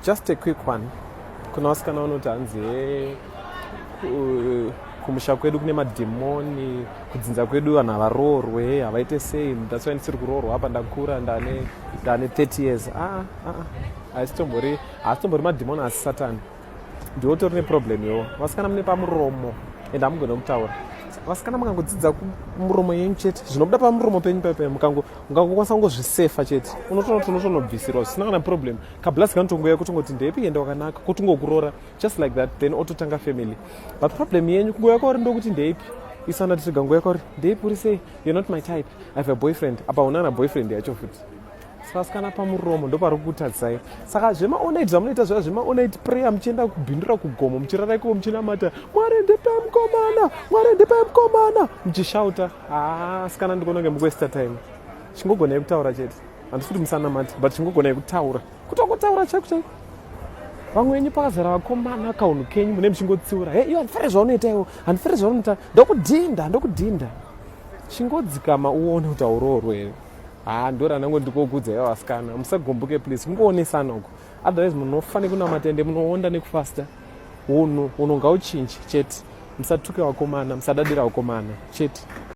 just a quick one. Kuna wasikana vanoti hanzi kumusha kwedu kune madhimoni, kudzinza kwedu vanhu havaroorwe, havaite sei. That's why ndisiri kuroorwa apa ndakura ndane 30 years. Haasitombori madhimoni asi satani. Ndiwo tori neproblem iwo. Vasikana mune pamuromo ende hamugona kutaura. Vasikana mukangodzidza muromo yenyu chete, zvinobuda pamuromo penyu pepe mukangokwanisa kungozvisefa chete, unotonobvisirwa zvisina kana problem. Kabhulasi kanotongoya kutongoti ndeipi ende wakanaka, kutongokurora just like that, then ototanga family. But problem yenyu kungoya kwauri ndokuti ndeipi, isana tichiga ngoya kwauri ndeipi uri sei, you're not my type, I have a boyfriend. Apa unana boyfriend yacho futi. Vasikana pamuromo ndopari kutadzai. Saka zvemaonate zvamunoita zviya zvemaonate prayer muchienda kubhindura kugomo muchirara iko muchinamata Mwari ndipe mukomana, Mwari ndipe mukomana muchishauta. Sikana ndikuona ngemukwesta time. Chingogonai kutaura chete. Handisiti musanamati but chingogonai kutaura. Kutokotaura chaiko. Vamwe wenyu pakazara vakomana kaunhu kenyu mune muchingotsiura. Hey, handifari zvaunoita iwo, handifari zvaunoita. Ndokudhinda. Chingodzikama uone kuti auroorwe. Ndora nangu ndikokudza ivo vasikana, musagomboke please, mungoonesana uko. Otherwise munofanira kunamata ende munoonda nekufasta. Unhu ngauchinji chete. Musatuke vakomana, musadadira vakomana chete.